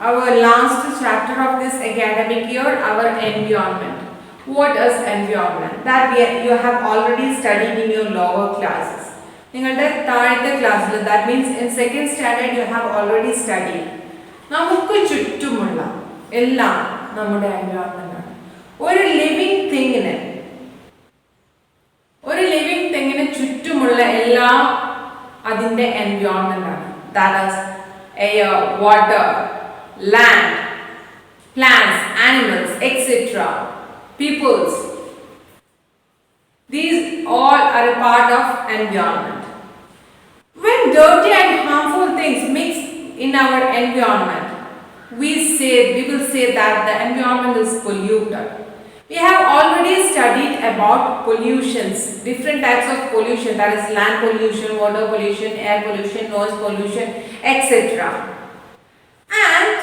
our last chapter of this academic year, our environment. What is environment? That you have already studied in your lower classes. നിങ്ങളുടെ താഴത്തെ ക്ലാസ്സിൽ, that means in second standard you have already studied. നമുക്ക് ചുറ്റുമുള്ള എല്ലാം നമ്മുടെ environment ആണ്. ഒരു living തിങ്ങിന് ചുറ്റുമുള്ള എല്ലാം അതിന്റെ എൻവയോൺമെന്റ് ആണ്. That is air, water, land, plants, animals, etc. Peoples. These all are a part of environment. When dirty and harmful things mix in our environment, we will say that the environment is polluted. We have already studied about pollutions, different types of pollution, that is land pollution, water pollution, air pollution, noise pollution, etc. And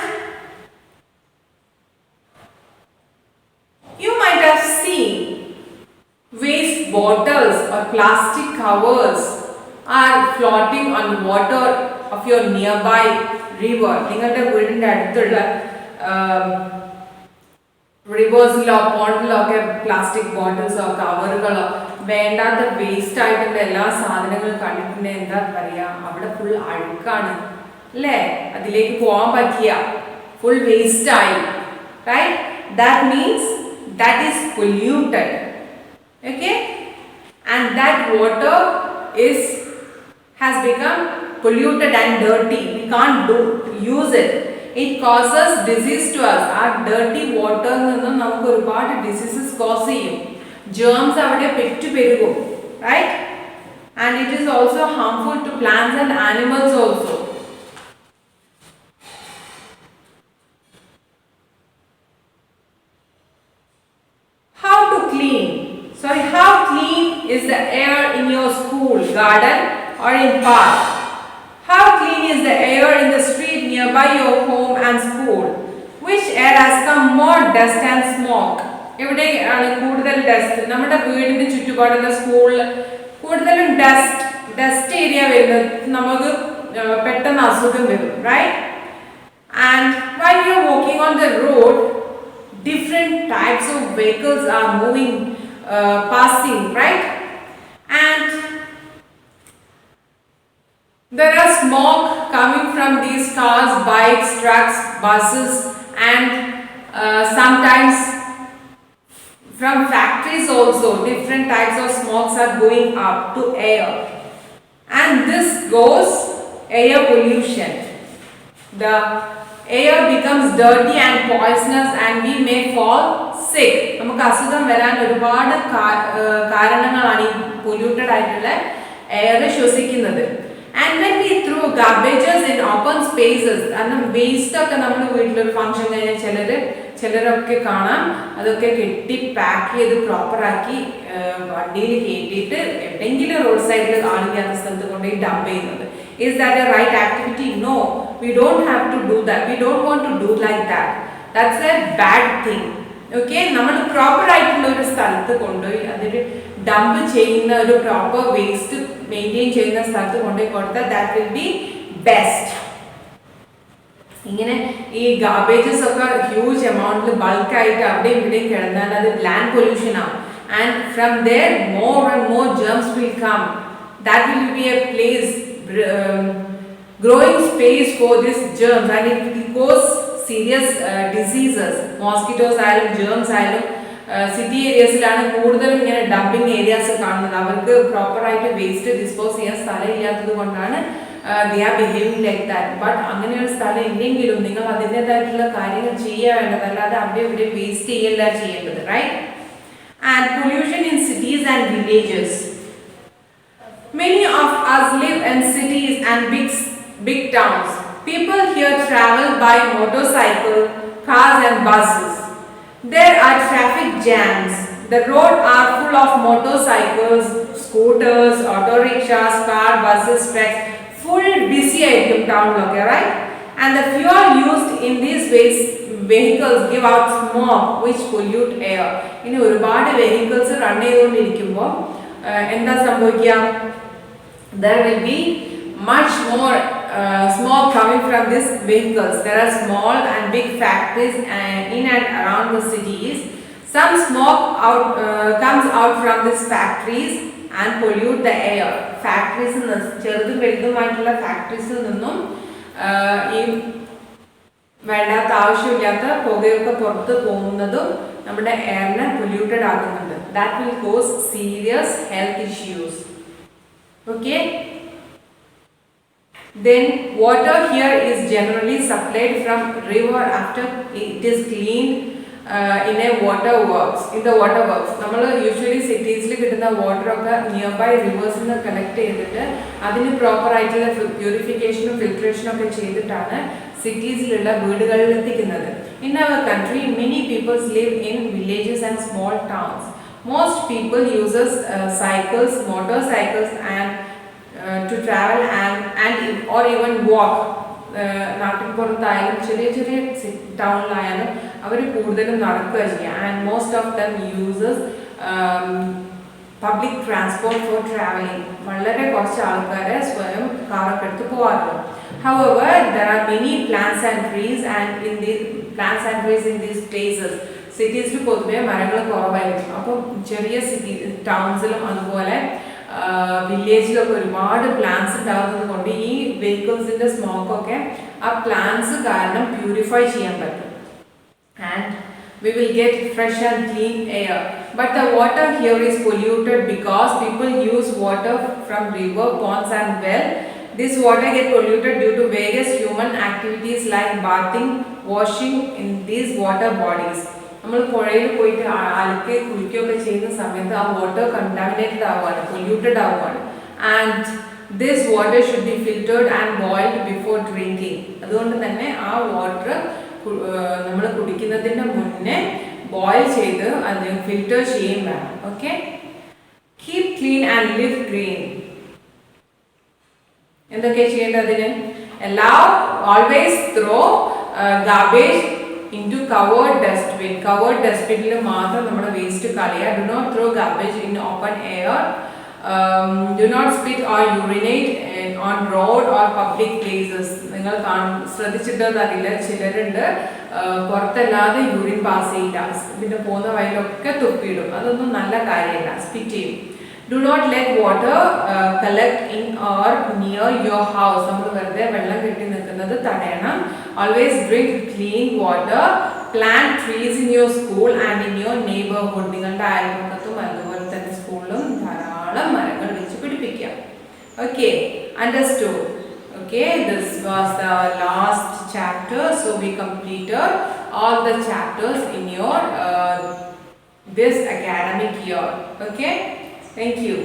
you might have seen waste bottles or plastic covers are floating on water of your nearby river. നിങ്ങളുടെ വീടിൻ്റെ അടുത്തുള്ള റിവേഴ്സിലോ പോണ്ടിലോ ഒക്കെ plastic ബോട്ടിൽസോ കവറുകളോ വേണ്ടാത്ത waste ആയിട്ടുള്ള എല്ലാ സാധനങ്ങളും കണ്ടിട്ടുണ്ടെങ്കിൽ എന്താ പറയുക, അവിടെ ഫുൾ അഴുക്കാണ് അല്ലേ, അതിലേക്ക് പോകാൻ പറ്റിയ ഫുൾ വേസ്റ്റ് ആയി, right? That means that is polluted, okay, and that water has become polluted and dirty. We can't use it. It causes disease to us. Our dirty water ninnu namukku orupaadu diseases cause cheyum, germs avade pettu perugum, right? And it is also harmful to plants and animals also. How clean is the air in your school, garden or in park? How clean is the air in the street nearby your home and school? Which air has come more dust and smoke? എവിടെയാണ് കൂടുതൽ dust? നമ്മുടെ വീടിന് ചുറ്റുപാടുള്ള സ്കൂളിൽ കൂടുതലും dust area വരുന്നത് നമുക്ക് പെട്ടെന്ന് അസുഖം വരും, right? And while you are walking on the road, different types of vehicles are moving, passing, right? And there are smoke coming from these cars, bikes, trucks, buses, and sometimes from factories also. Different types of smokes are going up to air, and this goes air pollution. The air becomes dirty and poisonous and we may fall sick. നമുക്ക് അസുഖം വരാൻ ഒരുപാട് കാരണങ്ങളാണ് ഈ polluted ആയിട്ടുള്ള air ശ്വസിക്കുന്നത്. And when we throw garbages in open spaces, waste ഒക്കെ നമ്മുടെ വീട്ടിലൊരു ഫംഗ്ഷൻ കഴിഞ്ഞാൽ ചിലരൊക്കെ കാണാം അതൊക്കെ കെട്ടി പാക്ക് ചെയ്ത് പ്രോപ്പറാക്കി വണ്ടിയിൽ കയറ്റിയിട്ട് എവിടെയെങ്കിലും റോഡ് സൈഡിൽ ആളില്ലാത്ത സ്ഥലത്ത് കൊണ്ടുപോയി ഡംപ് ചെയ്യുന്നത്. Is that a right activity? No, we don't have to do that. We don't want to do like that. That's a bad thing. Okay, നമ്മൾ പ്രോപ്പർ ആയിട്ടുള്ള ഒരു സ്ഥലത്ത് കൊണ്ടുപോയി അതൊരു ഡംപ് ചെയ്യുന്ന ഒരു പ്രോപ്പർ വേസ്റ്റ് മെയിൻറ്റെയിൻ ചെയ്യുന്ന സ്ഥലത്ത് കൊണ്ടുപോയി കൊടുത്താൽ ദാറ്റ് വിൽ ബി ബെസ്റ്റ്. ഇങ്ങനെ ഈ ഗാർബേജസ് ഒക്കെ ഹ്യൂജ് എമൗണ്ടിൽ ബൾക്കായിട്ട് അവിടെയും ഇവിടെയും കിടന്നാൽ അത് ലാൻഡ് പൊല്യൂഷൻ ആവും. And from there more and more germs will come. That will be a place growing space for this germs, and it will cause serious diseases. Mosquitoes ആയാലും germs ആയാലും city ഏരിയസിലാണ് കൂടുതലും ഇങ്ങനെ ഡംപിങ് ഏരിയാസ് കാണുന്നത്. അവർക്ക് പ്രോപ്പറായിട്ട് waste dispose ചെയ്യാൻ സ്ഥലം ഇല്ലാത്തത് കൊണ്ടാണ് they are behaving like that. But അങ്ങനെ ഒരു സ്ഥലം ഇല്ലെങ്കിലും നിങ്ങൾ അതിൻ്റെതായിട്ടുള്ള കാര്യങ്ങൾ ചെയ്യാൻ വേണ്ടത്, അല്ലാതെ അവിടെ ഇവിടെ വേസ്റ്റ് ചെയ്യല്ല ചെയ്യേണ്ടത്, right? And pollution in cities and villages. Many of us live in cities and big towns. People here travel by motorcycle, cars and buses. There are traffic jams. The roads are full of motorcycles, scooters, auto rickshaws, cars, buses, trucks. Full busy item town, okay, right? And the fuel used in these vehicles give out smoke which pollute air. ഇനി ഒരുപാട് vehicles run ചെയ്തുകൊണ്ടിരിക്കുമ്പോൾ എന്താ സംഭവിക്കുക? There will be much more smoke coming from these vehicles. There are small and big factories in and around the cities. Some smoke comes out from these factories and pollute the air. Factories ചെറുതും വലുതുമായിട്ടുള്ള ഫാക്ടറീസിൽ നിന്നും ഈ വേണ്ടാത്ത ആവശ്യമില്ലാത്ത പുകയൊക്കെ പുറത്ത് പോകുന്നതും നമ്മുടെ എയറിനെ polluted ആക്കുന്നുണ്ട്. That will cause serious health issues. Okay. Then water here is generally supplied from river after it is cleaned in a water works. In the water works, നമ്മൾ യൂഷ്വലി സിറ്റീസിൽ കിട്ടുന്ന വാട്ടർ ഒക്കെ നിയർ ബൈ റിവേഴ്സിൽ നിന്ന് collect ചെയ്തിട്ട് അതിന് proper ആയിട്ടുള്ള പ്യൂരിഫിക്കേഷനും ഫിൽട്രേഷനും ഒക്കെ ചെയ്തിട്ടാണ് സിറ്റീസിലുള്ള വീടുകളിൽ എത്തിക്കുന്നത്. In our country, many people live in villages and small towns. Most people uses cycles, motorcycles and to travel and or even walk. നാട്ടിൻ പുറത്തായാലും ചെറിയ ചെറിയ ടൗണിലായാലും അവർ കൂടുതലും നടക്കുക ചെയ്യുക. And most of them uses public transport four travelling. വളരെ കുറച്ച് ആൾക്കാരെ സ്വയം കാറൊക്കെ എടുത്ത് പോകാറുള്ളൂ. However, there are many plants and trees in these places. സിറ്റീസിൽ പൊതുവെ മരങ്ങൾ കുറവായിരിക്കും. അപ്പം ചെറിയ ടൗൺസിലും അതുപോലെ വില്ലേജിലൊക്കെ ഒരുപാട് പ്ലാന്റ്സ് ഉണ്ടാകുന്നത് കൊണ്ട് ഈ വെഹിക്കിൾസിന്റെ സ്മോക്കൊക്കെ ആ പ്ലാന്റ്സ് കാരണം പ്യൂരിഫൈ ചെയ്യാൻ പറ്റും. And we will get fresh and clean air. But the water here is polluted because people use water from river, ponds and well. This water get polluted due to various human activities like bathing, washing in these water bodies. നമ്മൾ പുഴയിൽ പോയിട്ട് അലക്കി കുളിക്കുകയൊക്കെ ചെയ്യുന്ന സമയത്ത് ആ water contaminated ആവുകയാണ്, polluted ആവുകയാണ്. And this water should be filtered and boiled before drinking. അതുകൊണ്ട് തന്നെ ആ വാട്ടർ നമ്മൾ കുടിക്കുന്നതിന് മുന്നേ ബോയിൽ ചെയ്ത് അത് ഫിൽറ്റർ ചെയ്യും വേണം. Okay. Keep clean and live green. എന്തൊക്കെ ചെയ്യേണ്ടതിന്? always throw garbage into covered dustbin. Covered dustbinil മാത്രം നമ്മുടെ വേസ്റ്റ് കളയുക. Do not throw garbage in open air. Do not spit or urinate on road or public places. നിങ്ങൾ ശ്രദ്ധിച്ചിട്ടറിയില്ല, ചിലരുണ്ട് പുറത്തല്ലാതെ urine pass ചെയ്യില്ല, പിന്നെ പോകുന്ന വഴിയിലൊക്കെ തുപ്പിയിടും. അതൊന്നും നല്ല കാര്യമല്ല. സ്പിറ്റ് ചെയ്യും. Do not let water collect in or near your house. നമ്മൾ വെറുതെ വെള്ളം കെട്ടി നിൽക്കുന്നത് തടയണം. Always drink clean water. Plant trees in your school and in your neighborhood. നിങ്ങളുടെ അയൽപക്കത്തും അതുപോലെ തന്നെ സ്കൂളിലും ധാരാളം മരങ്ങൾ വെച്ച് പിടിപ്പിക്കുക. Okay, understood. Okay, this was the last chapter. So we completed all the chapters in your this academic year. Okay. Thank you.